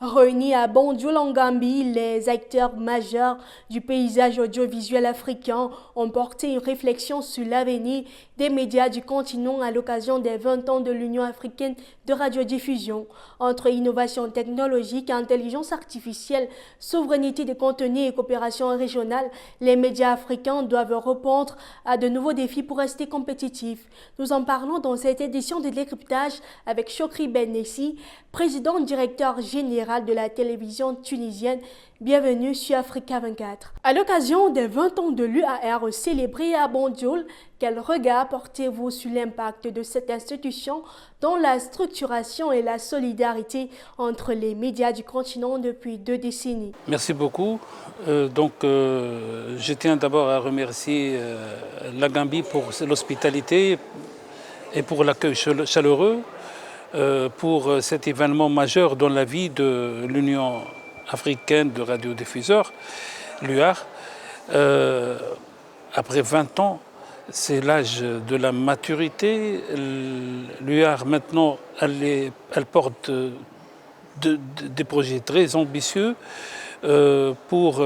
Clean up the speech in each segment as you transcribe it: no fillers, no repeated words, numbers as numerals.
Réunis à Banjul en Gambie, les acteurs majeurs du paysage audiovisuel africain ont porté une réflexion sur l'avenir des médias du continent à l'occasion des 20 ans de l'Union africaine de radiodiffusion. Entre innovation technologique, intelligence artificielle, souveraineté des contenus et coopération régionale, les médias africains doivent répondre à de nouveaux défis pour rester compétitifs. Nous en parlons dans cette édition de décryptage avec Chokri Ben-Nessi, président directeur général de la télévision tunisienne. Bienvenue sur Africa 24. À l'occasion des 20 ans de l'UAR célébrés à Banjul, quel regard portez-vous sur l'impact de cette institution dans la structuration et la solidarité entre les médias du continent depuis 2 décennies? Merci beaucoup. Je tiens d'abord à remercier la Gambie pour l'hospitalité et pour l'accueil chaleureux pour cet événement majeur dans la vie de l'Union africaine de radiodiffuseurs, l'UAR. Après 20 ans, c'est l'âge de la maturité. L'UAR maintenant, elle porte des projets très ambitieux pour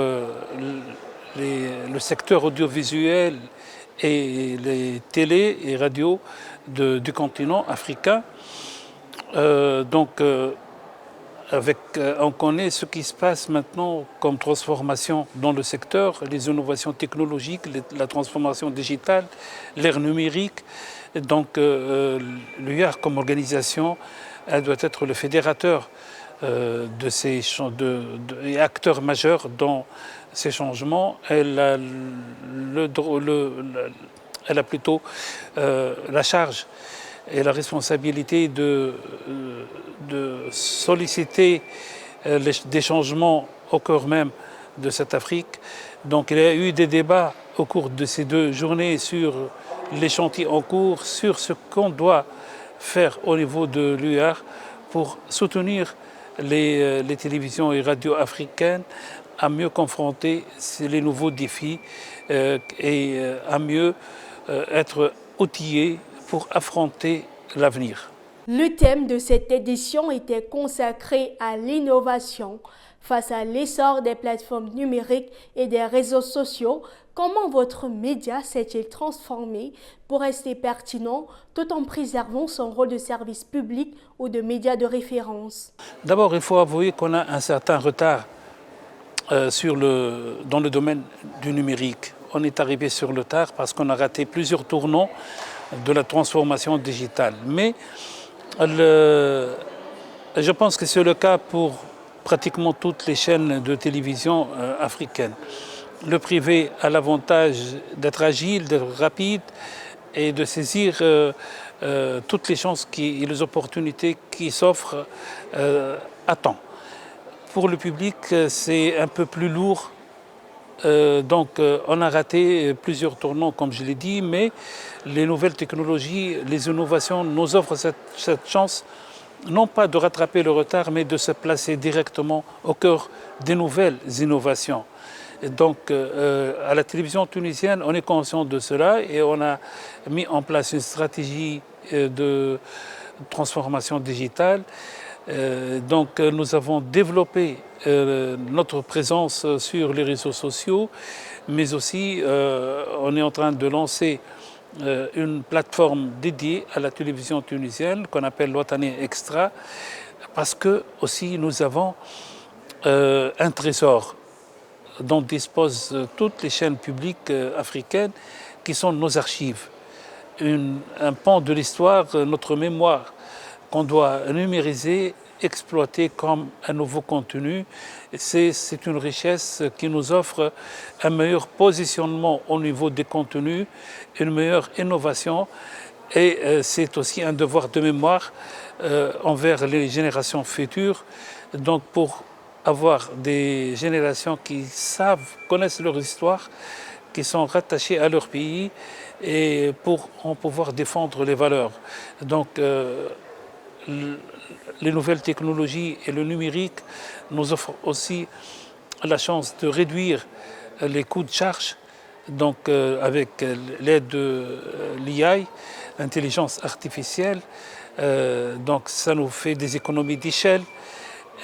le secteur audiovisuel et les télés et radios du continent africain. On connaît ce qui se passe maintenant comme transformation dans le secteur, les innovations technologiques, la transformation digitale, l'ère numérique. L'UAR comme organisation, elle doit être le fédérateur de ces et acteur majeur dans ces changements. Elle a plutôt la charge et la responsabilité de solliciter des changements au cœur même de cette Afrique. Donc il y a eu des débats au cours de ces 2 journées sur les chantiers en cours, sur ce qu'on doit faire au niveau de l'UAR pour soutenir les télévisions et radios africaines à mieux confronter les nouveaux défis et à mieux être outillés pour affronter l'avenir. Le thème de cette édition était consacré à l'innovation. Face à l'essor des plateformes numériques et des réseaux sociaux, comment votre média s'est-il transformé pour rester pertinent tout en préservant son rôle de service public ou de média de référence? D'abord, il faut avouer qu'on a un certain retard dans le domaine du numérique. On est arrivé sur le tard parce qu'on a raté plusieurs tournants de la transformation digitale. Mais je pense que c'est le cas pour pratiquement toutes les chaînes de télévision africaines. Le privé a l'avantage d'être agile, d'être rapide et de saisir toutes les chances et les opportunités qui s'offrent à temps. Pour le public, c'est un peu plus lourd. On a raté plusieurs tournants, comme je l'ai dit, mais les nouvelles technologies, les innovations nous offrent cette chance, non pas de rattraper le retard, mais de se placer directement au cœur des nouvelles innovations. Et donc, à la télévision tunisienne, on est conscient de cela et on a mis en place une stratégie de transformation digitale. Nous avons développé notre présence sur les réseaux sociaux, mais aussi on est en train de lancer une plateforme dédiée à la télévision tunisienne qu'on appelle Ouattani Extra, parce que aussi nous avons un trésor dont disposent toutes les chaînes publiques africaines qui sont nos archives. Un pan de l'histoire, notre mémoire, qu'on doit numériser, exploiter comme un nouveau contenu. C'est une richesse qui nous offre un meilleur positionnement au niveau des contenus, une meilleure innovation et c'est aussi un devoir de mémoire envers les générations futures. Donc pour avoir des générations qui connaissent leur histoire, qui sont rattachées à leur pays et pour en pouvoir défendre les valeurs. Les nouvelles technologies et le numérique nous offrent aussi la chance de réduire les coûts de charge, avec l'aide de l'IA, l'intelligence artificielle. Ça nous fait des économies d'échelle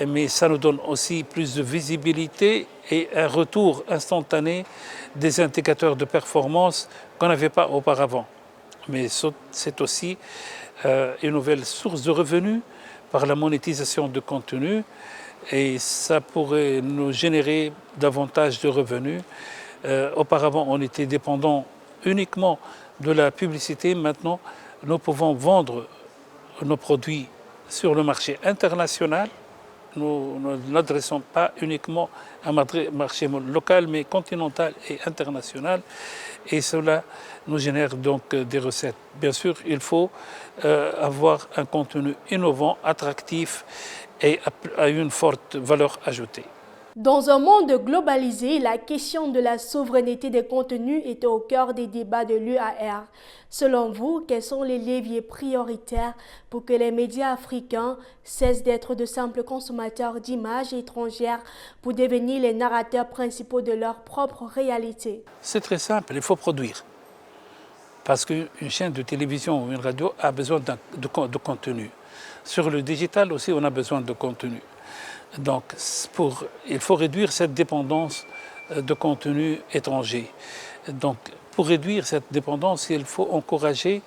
mais ça nous donne aussi plus de visibilité et un retour instantané des indicateurs de performance qu'on n'avait pas auparavant. Mais c'est aussi une nouvelle source de revenus par la monétisation de contenu et ça pourrait nous générer davantage de revenus. Auparavant, on était dépendant uniquement de la publicité. Maintenant, nous pouvons vendre nos produits sur le marché international. Nous n'adressons pas uniquement un marché local, mais continental et international. Et cela nous génère donc des recettes. Bien sûr, il faut avoir un contenu innovant, attractif et à une forte valeur ajoutée. Dans un monde globalisé, la question de la souveraineté des contenus est au cœur des débats de l'UAR. Selon vous, quels sont les leviers prioritaires pour que les médias africains cessent d'être de simples consommateurs d'images étrangères pour devenir les narrateurs principaux de leur propre réalité? C'est très simple, il faut produire. Parce qu'une chaîne de télévision ou une radio a besoin de contenu. Sur le digital aussi, on a besoin de contenu. Donc, il faut réduire cette dépendance de contenu étranger. Donc, pour réduire cette dépendance, il faut encourager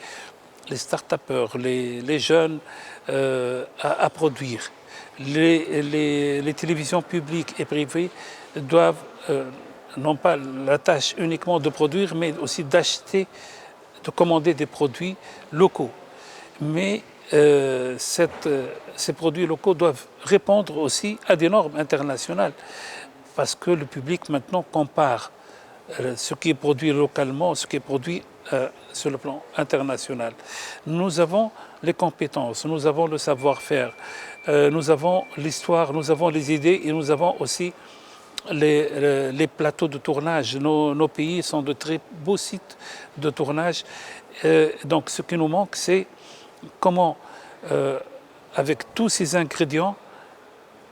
les start-upers, les jeunes à produire. Les télévisions publiques et privées doivent non pas la tâche uniquement de produire, mais aussi d'acheter, de commander des produits locaux. Mais ces produits locaux doivent répondre aussi à des normes internationales parce que le public maintenant compare ce qui est produit localement, ce qui est produit sur le plan international. Nous avons les compétences, nous avons le savoir-faire, nous avons l'histoire, nous avons les idées et nous avons aussi les plateaux de tournage. Nos pays sont de très beaux sites de tournage. Donc ce qui nous manque, c'est comment, avec tous ces ingrédients,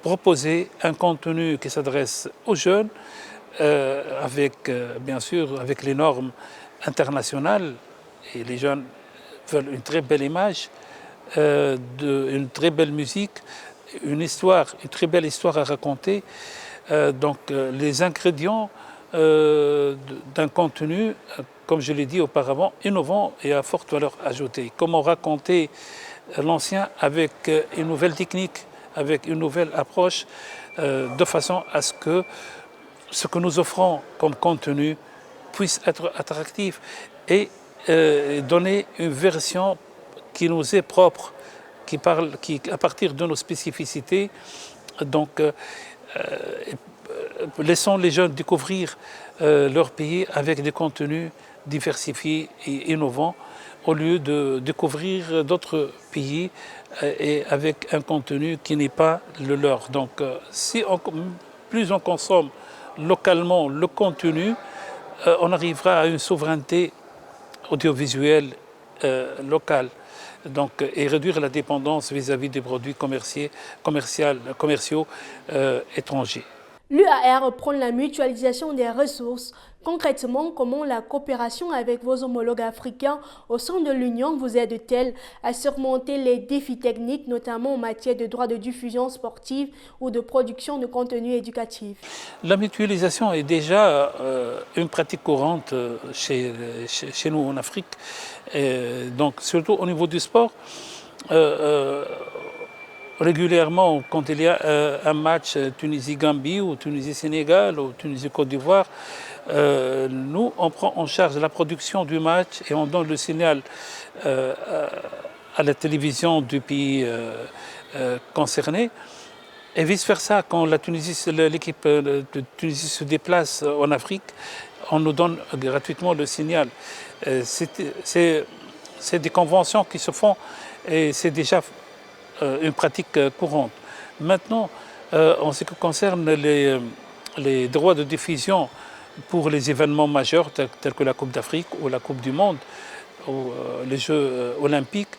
proposer un contenu qui s'adresse aux jeunes, bien sûr, avec les normes internationales. Et les jeunes veulent une très belle image, une très belle musique, une très belle histoire à raconter. Donc, les ingrédients d'un contenu, comme je l'ai dit auparavant, innovant et à forte valeur ajoutée. Comment raconter l'ancien avec une nouvelle technique, avec une nouvelle approche, de façon à ce que ce que nous offrons comme contenu puisse être attractif et donner une version qui nous est propre, qui à partir de nos spécificités. Donc, laissons les jeunes découvrir leur pays avec des contenus diversifiés et innovants au lieu de découvrir d'autres pays et avec un contenu qui n'est pas le leur. Donc plus on consomme localement le contenu, on arrivera à une souveraineté audiovisuelle locale. Donc, et réduire la dépendance vis-à-vis des produits commerciaux étrangers. L'UAR prône la mutualisation des ressources. Concrètement, comment la coopération avec vos homologues africains au sein de l'Union vous aide-t-elle à surmonter les défis techniques, notamment en matière de droits de diffusion sportive ou de production de contenu éducatif? La mutualisation est déjà une pratique courante chez nous en Afrique. Et donc, surtout au niveau du sport. Régulièrement, quand il y a un match Tunisie-Gambie ou Tunisie-Sénégal ou Tunisie-Côte d'Ivoire, nous, on prend en charge la production du match et on donne le signal à la télévision du pays concerné. Et vice-versa, quand l'équipe de Tunisie se déplace en Afrique, on nous donne gratuitement le signal. C'est des conventions qui se font et c'est déjà une pratique courante. Maintenant, en ce qui concerne les droits de diffusion pour les événements majeurs tels que la Coupe d'Afrique ou la Coupe du Monde ou les Jeux olympiques,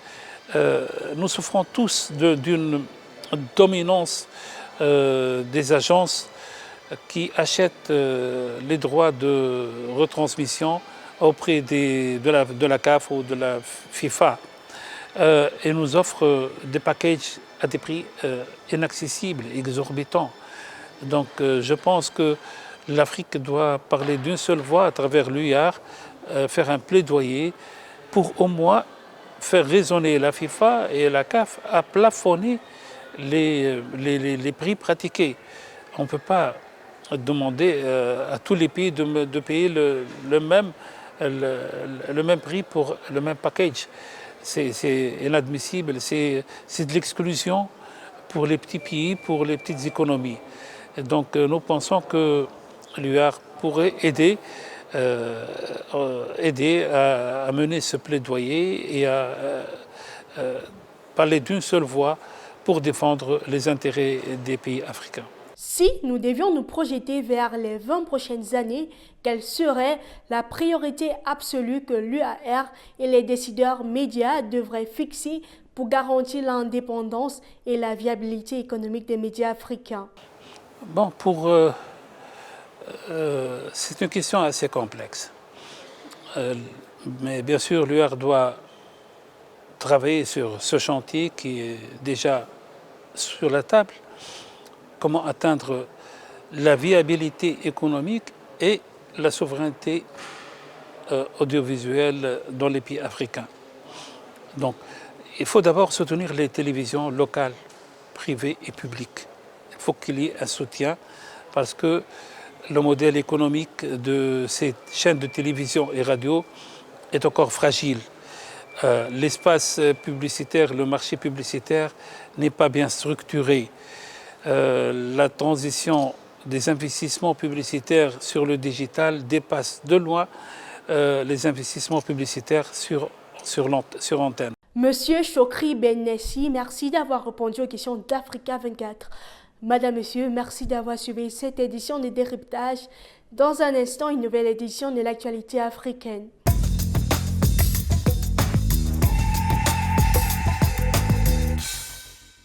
nous souffrons tous d'une dominance des agences qui achètent les droits de retransmission auprès de la CAF ou de la FIFA et nous offrent des packages à des prix inaccessibles, exorbitants. Donc je pense que l'Afrique doit parler d'une seule voix à travers l'UIAR, faire un plaidoyer pour au moins faire raisonner la FIFA et la CAF à plafonner les prix pratiqués. On ne peut pas demander à tous les pays de payer le même prix pour le même package. C'est inadmissible, c'est de l'exclusion pour les petits pays, pour les petites économies. Et donc nous pensons que l'UIAR pourrait aider à mener ce plaidoyer et à parler d'une seule voix pour défendre les intérêts des pays africains. Si nous devions nous projeter vers les 20 prochaines années, quelle serait la priorité absolue que l'UIAR et les décideurs médias devraient fixer pour garantir l'indépendance et la viabilité économique des médias africains? Bon, c'est une question assez complexe. Mais bien sûr, l'UIAR doit travailler sur ce chantier qui est déjà sur la table. Comment atteindre la viabilité économique et la souveraineté audiovisuelle dans les pays africains. Donc, il faut d'abord soutenir les télévisions locales, privées et publiques. Il faut qu'il y ait un soutien parce que le modèle économique de ces chaînes de télévision et radio est encore fragile. L'espace publicitaire, le marché publicitaire n'est pas bien structuré. La transition des investissements publicitaires sur le digital dépasse de loin les investissements publicitaires sur antenne. Monsieur Chokri Bennessi, merci d'avoir répondu aux questions d'Africa 24. Madame, Monsieur, merci d'avoir suivi cette édition de Décryptage. Dans un instant, une nouvelle édition de l'actualité africaine.